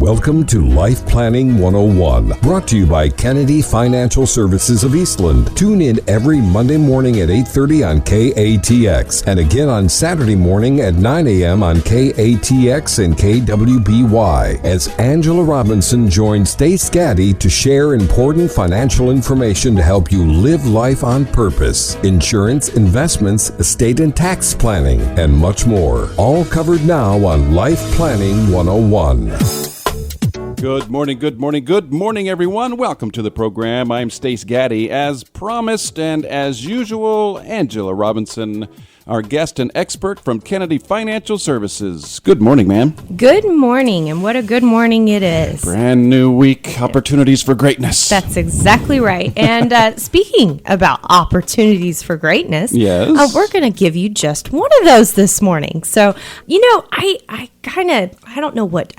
Welcome to Life Planning 101, brought to you by Kennedy Financial Services of Eastland. Tune in every Monday morning at 8:30 on KATX and again on Saturday morning at 9 a.m. on KATX and KWBY as Angela Robinson joins Stace Gaddy to share important financial information to help you live life on purpose, insurance, investments, estate and tax planning, and much more. All covered now on Life Planning 101. Good morning, everyone. Welcome to the program. I'm Stace Gaddy. As promised and as usual, Angela Robinson, our guest and expert from Kennedy Financial Services. Good morning, ma'am. Good morning, and what a good morning it is. Brand new week, opportunities for greatness. That's exactly right. And speaking about opportunities for greatness, yes, we're going to give you just one of those this morning. So, I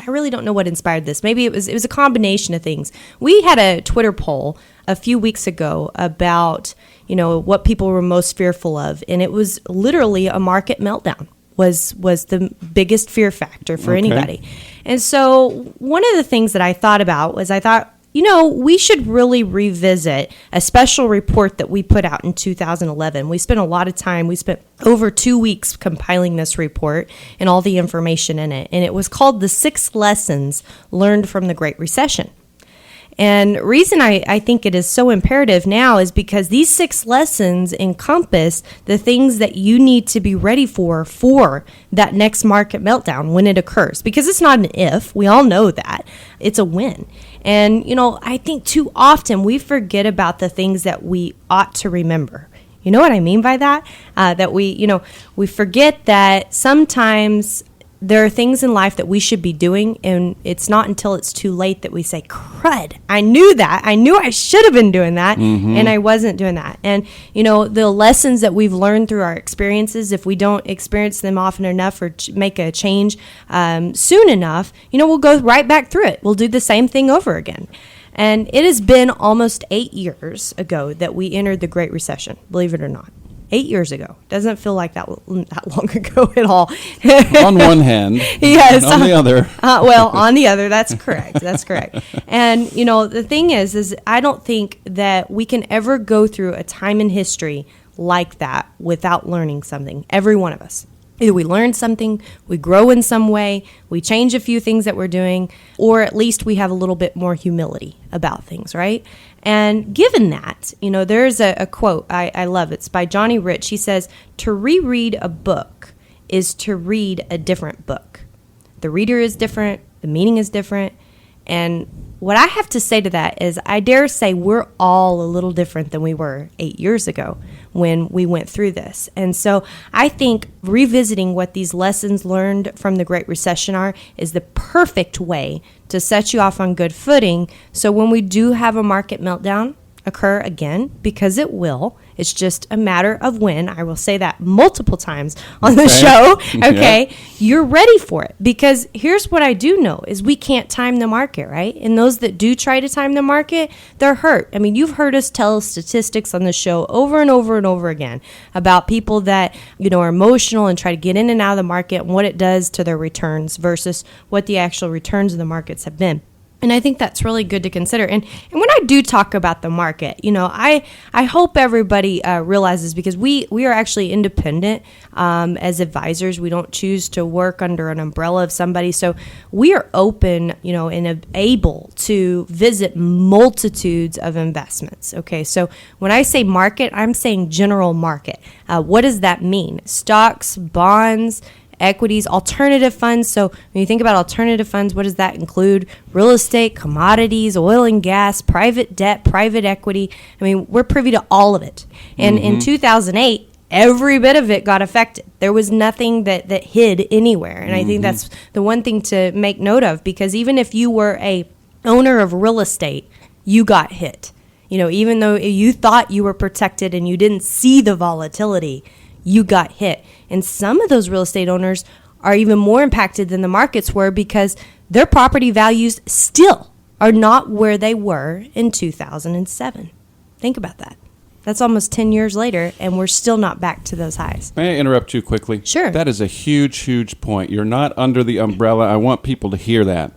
really don't know what inspired this. Maybe it was a combination of things. We had a Twitter poll a few weeks ago about, what people were most fearful of. And it was literally a market meltdown was the biggest fear factor for anybody. And so one of the things that I thought about was we should really revisit a special report that we put out in 2011. We spent a lot of time. We spent over 2 weeks compiling this report and all the information in it. And it was called The 6 Lessons Learned from the Great Recession. And the reason I think it is so imperative now is because these 6 lessons encompass the things that you need to be ready for that next market meltdown when it occurs. Because it's not an if. We all know that. It's a when. And, I think too often we forget about the things that we ought to remember. You know what I mean by that? That we forget that sometimes there are things in life that we should be doing, and it's not until it's too late that we say, crud, I knew that. I knew I should have been doing that, and I wasn't doing that. And, the lessons that we've learned through our experiences, if we don't experience them often enough or make a change soon enough, we'll go right back through it. We'll do the same thing over again. And it has been almost 8 years ago that we entered the Great Recession, believe it or not. 8 years ago. Doesn't feel like that long ago at all. On one hand. Yes. On the other. On the other, that's correct. That's correct. And, the thing is I don't think that we can ever go through a time in history like that without learning something. Every one of us. Either we learn something, we grow in some way, we change a few things that we're doing, or at least we have a little bit more humility about things, right? And given that, there's a quote, I love it. It's by Johnny Rich. He says, to reread a book is to read a different book. The reader is different, the meaning is different, and what I have to say to that is I dare say we're all a little different than we were 8 years ago when we went through this. And so I think revisiting what these lessons learned from the Great Recession are is the perfect way to set you off on good footing. So when we do have a market meltdown occur again, because it will, it's just a matter of when. I will say that multiple times on the show. Okay. Yeah. You're ready for it, because here's what I do know is we can't time the market, right? And those that do try to time the market, they're hurt. I mean, you've heard us tell statistics on the show over and over and over again about people that, are emotional and try to get in and out of the market and what it does to their returns versus what the actual returns of the markets have been. And I think that's really good to consider. And when I do talk about the market, I hope everybody realizes, because we are actually independent as advisors. We don't choose to work under an umbrella of somebody. So we are open, and able to visit multitudes of investments. Okay, so when I say market, I'm saying general market. What does that mean? Stocks, bonds, equities, alternative funds. So when you think about alternative funds, what does that include? Real estate, commodities, oil and gas, private debt, private equity. I mean, we're privy to all of it. And in 2008, every bit of it got affected. There was nothing that hid anywhere. And I think that's the one thing to make note of, because even if you were a owner of real estate, you got hit. Even though you thought you were protected and you didn't see the volatility, you got hit. And some of those real estate owners are even more impacted than the markets were, because their property values still are not where they were in 2007. Think about that. That's almost 10 years later, and we're still not back to those highs. May I interrupt you quickly? Sure. That is a huge, huge point. You're not under the umbrella. I want people to hear that.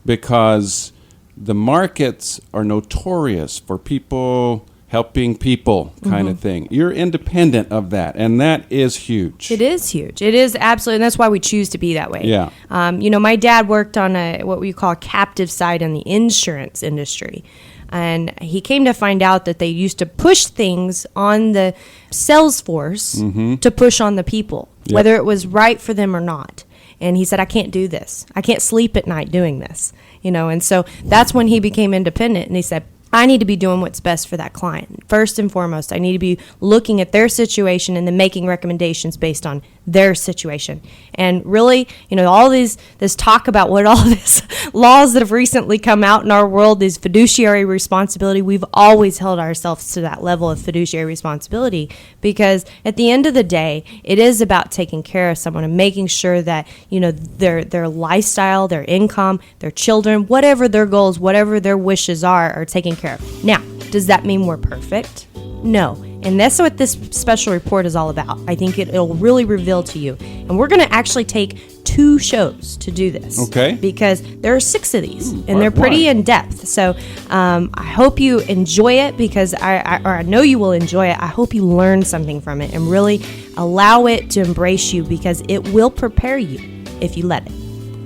because the markets are notorious for people helping people kind of thing. You're independent of that, and that is huge. It is huge. It is absolutely, and that's why we choose to be that way. Yeah. My dad worked on what we call captive side in the insurance industry. And he came to find out that they used to push things on the sales force to push on the people, whether it was right for them or not. And he said, I can't do this. I can't sleep at night doing this. And so that's when he became independent. And he said, I need to be doing what's best for that client. First and foremost, I need to be looking at their situation and then making recommendations based on their situation. And really, all this talk about what all these laws that have recently come out in our world is fiduciary responsibility. We've always held ourselves to that level of fiduciary responsibility because at the end of the day, it is about taking care of someone and making sure that, their lifestyle, their income, their children, whatever their goals, whatever their wishes are taken care of. Now, does that mean we're perfect? No. And that's what this special report is all about. I think it'll really reveal to you. And we're going to actually take 2 shows to do this. Okay. Because there are 6 of these, and they're pretty in depth. So I hope you enjoy it because I know you will enjoy it. I hope you learn something from it and really allow it to embrace you because it will prepare you if you let it.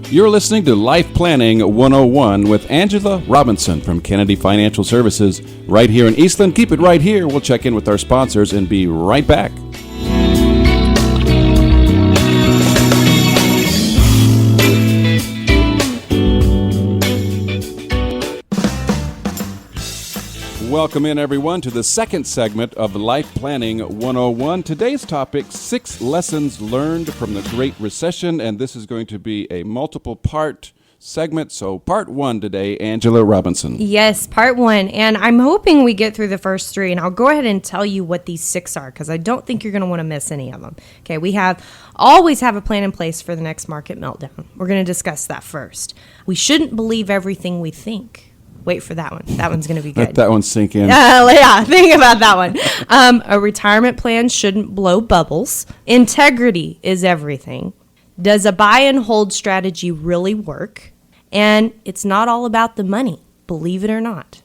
You're listening to Life Planning 101 with Angela Robinson from Kennedy Financial Services right here in Eastland. Keep it right here. We'll check in with our sponsors and be right back. Welcome in, everyone, to the second segment of Life Planning 101. Today's topic, 6 lessons learned from the Great Recession, and this is going to be a multiple-part segment. So part 1 today, Angela Robinson. Yes, part 1, and I'm hoping we get through the first 3, and I'll go ahead and tell you what these 6 are because I don't think you're going to want to miss any of them. Okay, we always have a plan in place for the next market meltdown. We're going to discuss that first. We shouldn't believe everything we think. Wait for that one. That one's going to be good. Let that one sink in. Yeah, think about that one. A retirement plan shouldn't blow bubbles. Integrity is everything. Does a buy and hold strategy really work? And it's not all about the money, believe it or not.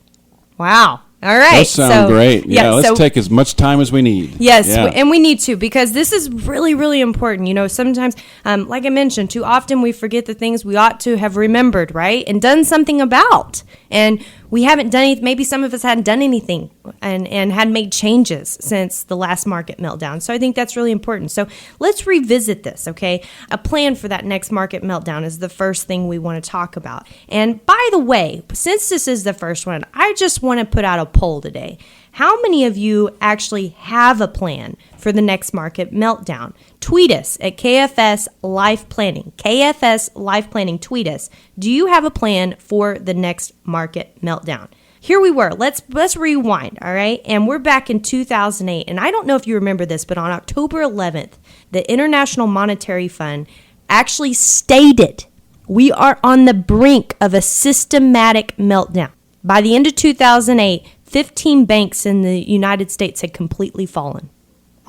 Wow. All right. Those sound great. Yeah, let's take as much time as we need. Yes, and we need to because this is really, really important. Sometimes, like I mentioned, too often we forget the things we ought to have remembered, right, and done something about. And we haven't done anything. Maybe some of us hadn't done anything and had made changes since the last market meltdown. So I think that's really important. So let's revisit this, okay? A plan for that next market meltdown is the first thing we want to talk about. And by the way, since this is the first one, I just want to put out a poll today. How many of you actually have a plan for the next market meltdown? Tweet us at KFS Life Planning. KFS Life Planning, tweet us. Do you have a plan for the next market meltdown? Here we were. Let's rewind, all right? And we're back in 2008. And I don't know if you remember this, but on October 11th, the International Monetary Fund actually stated we are on the brink of a systematic meltdown. By the end of 2008, 15 banks in the United States had completely fallen.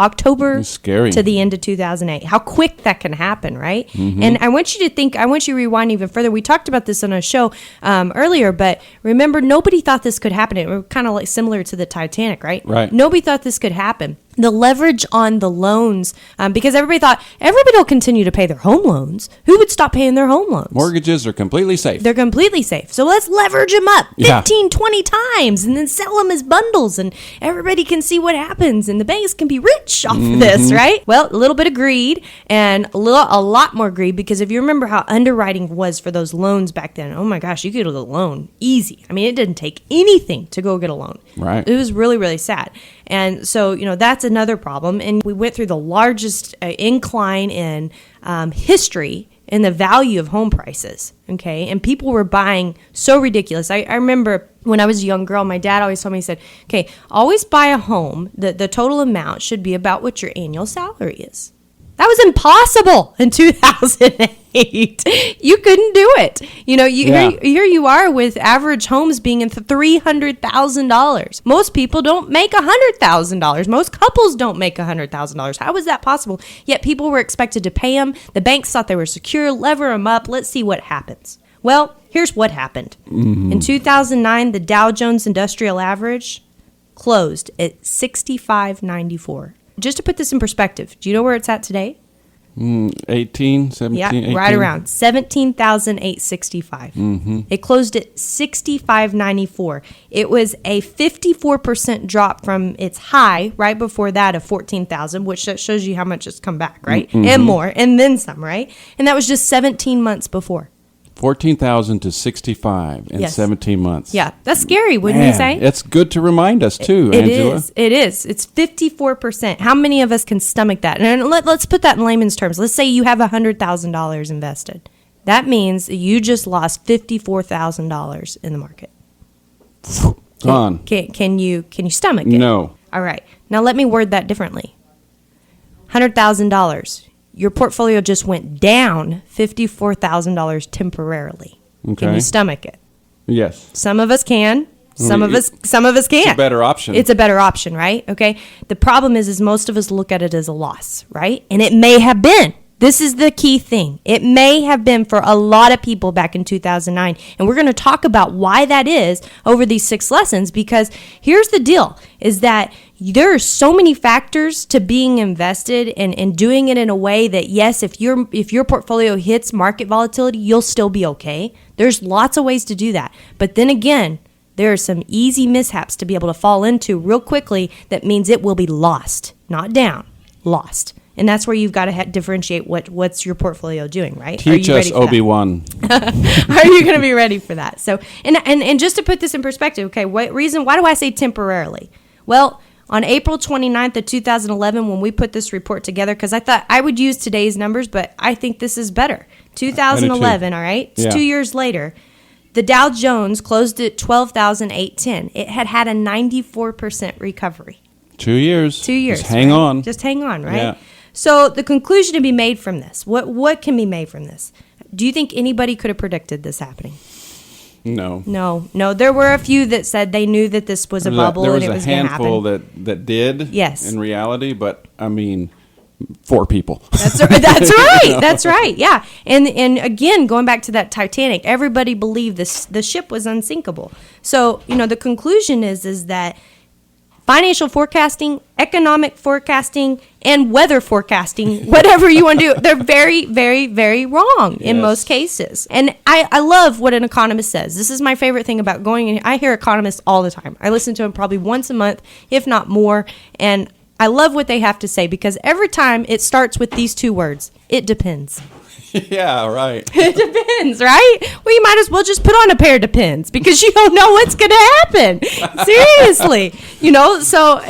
October to the end of 2008. How quick that can happen, right? Mm-hmm. And I want you to rewind even further. We talked about this on a show earlier, but remember, nobody thought this could happen. It was kind of like similar to the Titanic, right? Right. Nobody thought this could happen. The leverage on the loans, because everybody thought everybody will continue to pay their home loans. Who would stop paying their home loans? Mortgages are completely safe. They're completely safe. So let's leverage them up 15, 20 times and then sell them as bundles and everybody can see what happens and the banks can be rich off of this, right? Well, a little bit of greed and a lot more greed because if you remember how underwriting was for those loans back then, oh my gosh, you could get a loan easy. I mean, it didn't take anything to go get a loan. Right. It was really, really sad. And so, that's another problem. And we went through the largest incline in history in the value of home prices, okay? And people were buying so ridiculous. I remember when I was a young girl, my dad always told me, he said, okay, always buy a home. The total amount should be about what your annual salary is. That was impossible in 2008. You couldn't do it. Here you are with average homes being in $300,000. Most people don't make $100,000. Most couples don't make $100,000. How was that possible? Yet people were expected to pay them. The banks thought they were secure. Lever them up. Let's see what happens. Well, Here's what happened. In 2009, the Dow Jones Industrial Average closed at 65.94. Just to put this in perspective, do you know where it's at today? 18, 17, Yeah, 18? right around 17,865. It closed at 65.94. It was a 54% drop from its high right before that of 14,000, which shows you how much it's come back, right? And more, and then some, right? And that was just 17 months before. 14,000 to 65 in Yes. 17 months. Yeah, that's scary, wouldn't you say? It's good to remind us, too, It Angela. is. It is. It's 54%. How many of us can stomach that? And let's put that in layman's terms. Let's say you have $100,000 invested. That means you just lost $54,000 in the market. Gone. Can you stomach it? No. All right. Now let me word that differently. $100,000. Your portfolio just went down $54,000 temporarily. Okay. Can you stomach it? Yes. Some of us can. Some of us can't. It's a better option. It's a better option, right? Okay. The problem is most of us look at it as a loss, right? And it may have been. This is the key thing. It may have been for a lot of people back in 2009. And we're going to talk about why that is over these 6 lessons, because here's the deal, is that there are so many factors to being invested and doing it in a way that, yes, if your portfolio hits market volatility, you'll still be okay. There's lots of ways to do that. But then again, there are some easy mishaps to be able to fall into real quickly that means it will be lost, not down, lost. And that's where you've got to differentiate what's your portfolio doing, right? Teach us, Obi-Wan. Are you going to be ready for that? So, and just to put this in perspective, okay, why do I say temporarily? Well, on April 29th of 2011, when we put this report together, because I thought I would use today's numbers, but I think this is better. 2011, all right? It's 2 years later. The Dow Jones closed at 12,810. It had a 94% recovery. 2 years. 2 years. Just hang on. Just hang on, right? Yeah. So the conclusion to be made from this, what can be made from this? Do you think anybody could have predicted this happening? No. No. There were a few that said they knew that this was a bubble and it was going to happen. There was a handful that did. Yes. In reality, but I mean, 4 people. That's right. That's right. Yeah. And again, going back to that Titanic, everybody believed the ship was unsinkable. So the conclusion is that financial forecasting, economic forecasting, and weather forecasting, whatever you want to do, they're very, very, very wrong in most cases. And I love what an economist says. This is my favorite thing about going in. I hear economists all the time. I listen to them probably once a month, if not more. And I love what they have to say because every time it starts with these 2 words, it depends. Yeah, right. It depends, right? Well, you might as well just put on a pair of Depends because you don't know what's going to happen. Seriously. So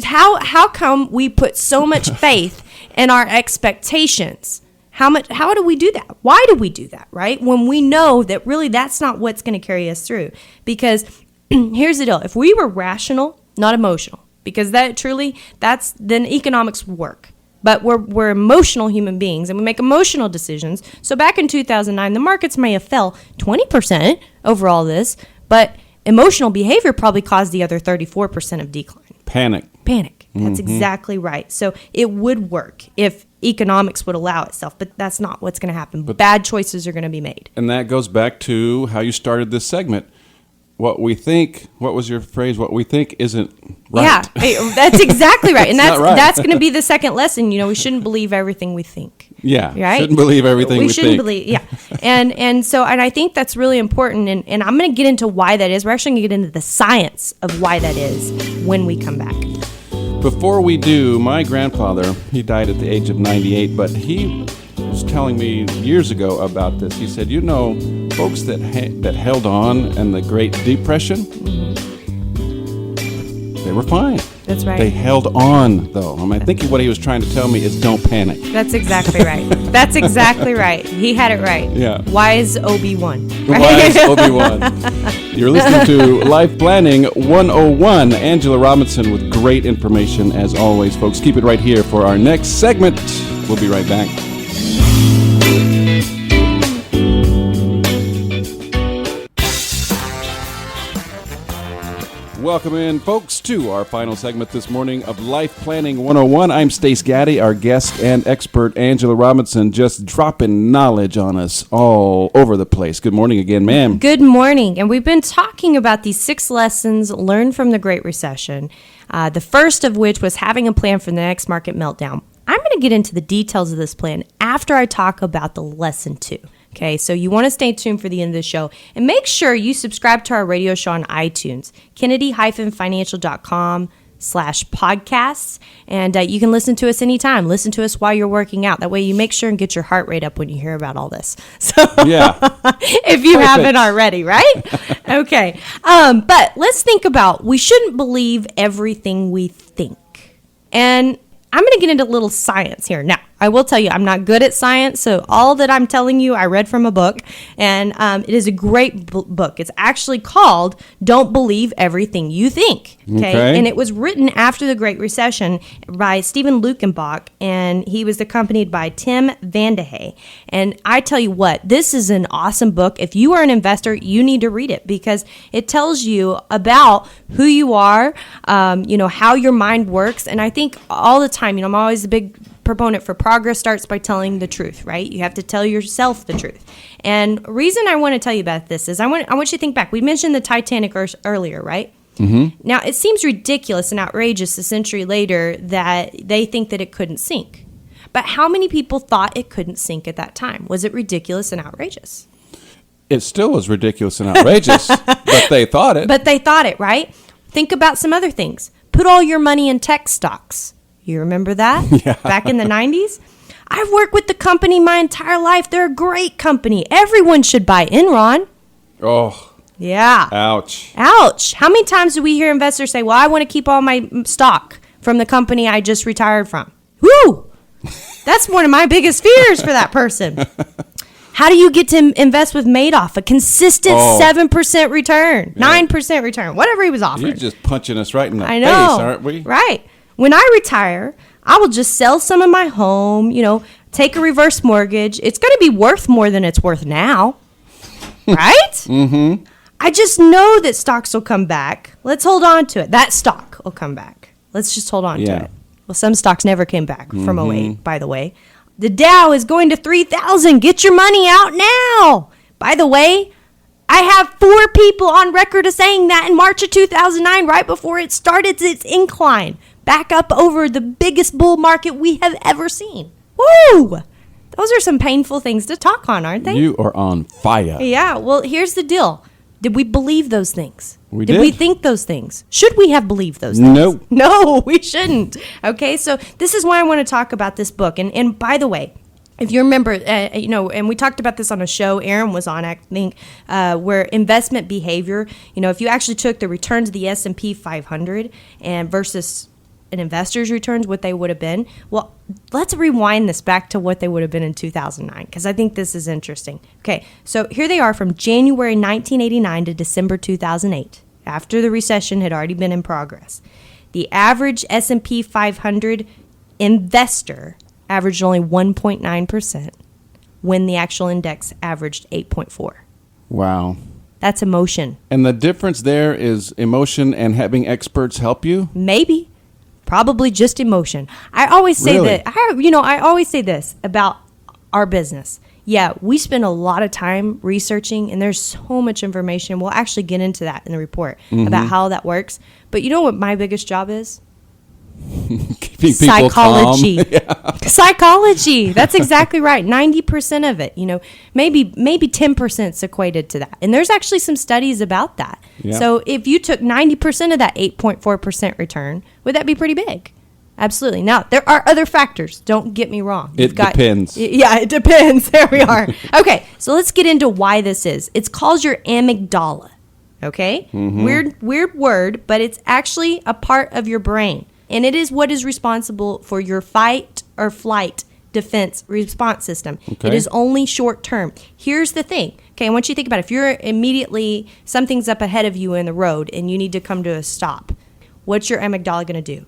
how come we put so much faith in our expectations? How do we do that? Why do we do that, right? When we know that really that's not what's going to carry us through. Because here's the deal. If we were rational, not emotional, because then economics would work. But we're emotional human beings, and we make emotional decisions. So back in 2009, the markets may have fell 20% over all this, but emotional behavior probably caused the other 34% of decline. Panic. That's exactly right. So it would work if economics would allow itself, but that's not what's going to happen. Bad choices are going to be made. And that goes back to how you started this segment. What was your phrase? What we think isn't right. Yeah, that's exactly right. And that's right. going to be the second lesson. We shouldn't believe everything we think. Yeah, right? Shouldn't believe everything we shouldn't think. believe, yeah. And I think that's really important. And I'm going to get into why that is. We're actually going to get into the science of why that is when we come back. Before we do, my grandfather, he died at the age of 98, but he was telling me years ago about this. He said, folks that held on in the Great Depression, they were fine. That's right. They held on, though. I think what he was trying to tell me is don't panic. That's exactly right. That's exactly right. He had it right. Yeah. Wise Obi-Wan. Right? Wise Obi-Wan. You're listening to Life Planning 101. Angela Robinson with great information as always, folks. Keep it right here for our next segment. We'll be right back. Welcome in, folks, to our final segment this morning of Life Planning 101. I'm Stace Gaddy. Our guest and expert, Angela Robinson, just dropping knowledge on us all over the place. Good morning again, ma'am. Good morning. And we've been talking about these 6 lessons learned from the Great Recession, the first of which was having a plan for the next market meltdown. I'm going to get into the details of this plan after I talk about the lesson 2. Okay, so you want to stay tuned for the end of the show. And make sure you subscribe to our radio show on iTunes, kennedy-financial.com/podcasts. And you can listen to us anytime. Listen to us while you're working out. That way you make sure and get your heart rate up when you hear about all this. So Yeah. if you haven't already, right? Okay. But let's think about, we shouldn't believe everything we think. And I'm going to get into a little science here. Now, I will tell you, I'm not good at science, so all that I'm telling you, I read from a book, and it is a great book. It's actually called Don't Believe Everything You Think, okay? And it was written after the Great Recession by Stephen Lukenbach, and he was accompanied by Tim Vandehey. And I tell you what, this is an awesome book. If you are an investor, you need to read it because it tells you about who you are, how your mind works, and I think all the time, I'm always a big proponent for progress starts by telling the truth, right? You have to tell yourself the truth. And reason I want to tell you about this is I want you to think back. We mentioned the Titanic earlier, right? Mm-hmm. Now, it seems ridiculous and outrageous a century later that they think that it couldn't sink. But how many people thought it couldn't sink at that time? Was it ridiculous and outrageous? It still was ridiculous and outrageous, but they thought it. But they thought it, right? Think about some other things. Put all your money in tech stocks. You remember that? Yeah. Back in the 90s? I've worked with the company my entire life. They're a great company. Everyone should buy Enron. Oh. Yeah. Ouch. Ouch. How many times do we hear investors say, well, I want to keep all my stock from the company I just retired from? Woo! That's one of my biggest fears for that person. How do you get to invest with Madoff? A consistent 7% return, 9% return, whatever he was offering. You're just punching us right in the I know. face, aren't we? Right. When I retire, I will just sell some of my home, take a reverse mortgage. It's going to be worth more than it's worth now. Right? Mm-hmm. I just know that stocks will come back. Let's hold on to it. That stock will come back. Let's just hold on to it. Well, some stocks never came back from 08, by the way. The Dow is going to 3,000. Get your money out now. By the way, I have 4 people on record of saying that in March of 2009, right before it started its incline. Back up over the biggest bull market we have ever seen. Woo! Those are some painful things to talk on, aren't they? You are on fire. Yeah, well, here's the deal. Did we believe those things? We did. Did we think those things? Should we have believed those things? No. No, we shouldn't. Okay, so this is why I want to talk about this book. And by the way, if you remember, and we talked about this on a show Aaron was on, I think, where investment behavior, if you actually took the returns of the S&P 500 and versus an investor's returns, what they would have been. Well, let's rewind this back to what they would have been in 2009, because I think this is interesting. Okay, so here they are from January 1989 to December 2008, after the recession had already been in progress. The average S&P 500 investor averaged only 1.9%, when the actual index averaged 8.4%. Wow. That's emotion. And the difference there is emotion and having experts help you? Maybe. Probably just emotion. I always say that. I always say this about our business. Yeah, we spend a lot of time researching, and there's so much information. We'll actually get into that in the report about how that works. But you know what my biggest job is? Keeping Psychology. People calm. Yeah. Psychology. That's exactly right. 90% of it, maybe 10% is equated to that. And there's actually some studies about that. Yeah. So if you took 90% of that 8.4% return, would that be pretty big? Absolutely. Now, there are other factors. Don't get me wrong. It depends. Yeah, it depends. There we are. Okay, so let's get into why this is. It's called your amygdala. Okay? Mm-hmm. Weird word, but it's actually a part of your brain. And it is what is responsible for your fight or flight defense response system. Okay. It is only short term. Here's the thing. Okay, I want you to think about it. If you're immediately, something's up ahead of you in the road and you need to come to a stop, what's your amygdala going to do?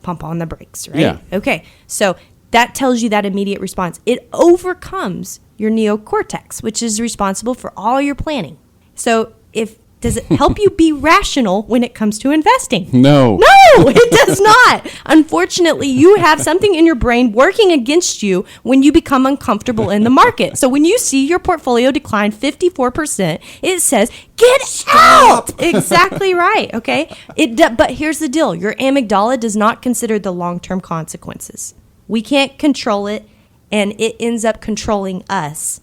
Pump on the brakes, right? Yeah. Okay, so that tells you that immediate response. It overcomes your neocortex, which is responsible for all your planning. So if Does it help you be rational when it comes to investing? No. No, it does not. Unfortunately, you have something in your brain working against you when you become uncomfortable in the market. So when you see your portfolio decline 54%, it says, get out. Exactly right. Okay. But here's the deal. Your amygdala does not consider the long-term consequences. We can't control it, and it ends up controlling us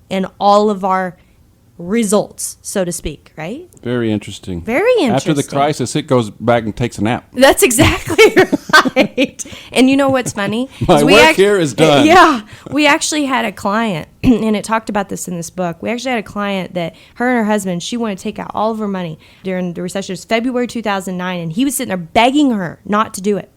and all of our results, so to speak, right? Very interesting. Very interesting. After the crisis, it goes back and takes a nap. That's exactly right. And you know what's funny? My work here is done. Yeah. We actually had a client, and it talked about this in this book. We actually had a client that her and her husband, she wanted to take out all of her money during the recession. It was February 2009, and he was sitting there begging her not to do it.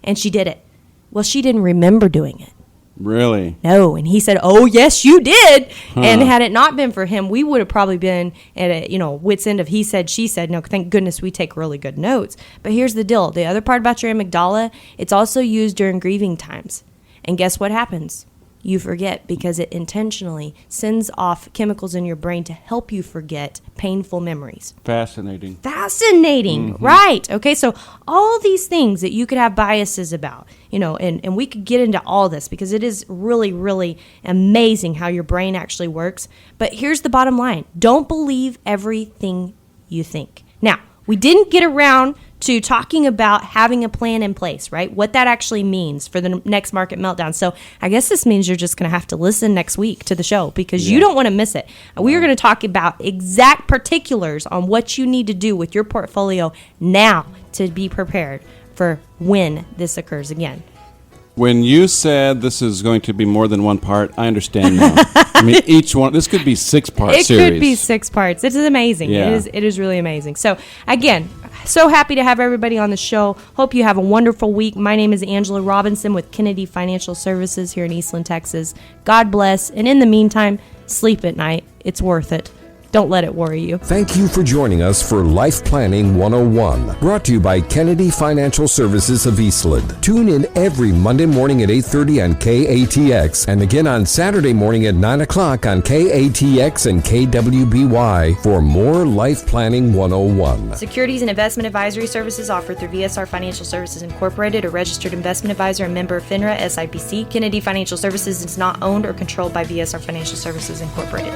And she did it. Well, she didn't remember doing it. Really? No. And he said, oh, yes, you did. And had it not been for him, we would have probably been at a, wit's end of he said, she said. No, thank goodness we take really good notes. But here's the deal. The other part about your amygdala, it's also used during grieving times. And guess what happens? You forget because it intentionally sends off chemicals in your brain to help you forget painful memories. Fascinating. Mm-hmm. Right. Okay, so all these things that you could have biases about, and we could get into all this because it is really, really amazing how your brain actually works. But here's the bottom line. Don't believe everything you think. Now, we didn't get around to talking about having a plan in place, right? What that actually means for the next market meltdown. So I guess this means you're just going to have to listen next week to the show because you don't want to miss it. We are going to talk about exact particulars on what you need to do with your portfolio now to be prepared for when this occurs again. When you said this is going to be more than one part, I understand now. I mean, each one, this could be 6-part series. It could be 6 parts. It is amazing. Yeah. It is really amazing. So, again, so happy to have everybody on the show. Hope you have a wonderful week. My name is Angela Robinson with Kennedy Financial Services here in Eastland, Texas. God bless. And in the meantime, sleep at night. It's worth it. Don't let it worry you. Thank you for joining us for Life Planning 101, brought to you by Kennedy Financial Services of Eastland. Tune in every Monday morning at 8:30 on KATX and again on Saturday morning at 9 o'clock on KATX and KWBY for more Life Planning 101. Securities and investment advisory services offered through VSR Financial Services Incorporated, a registered investment advisor and member of FINRA SIPC. Kennedy Financial Services is not owned or controlled by VSR Financial Services Incorporated.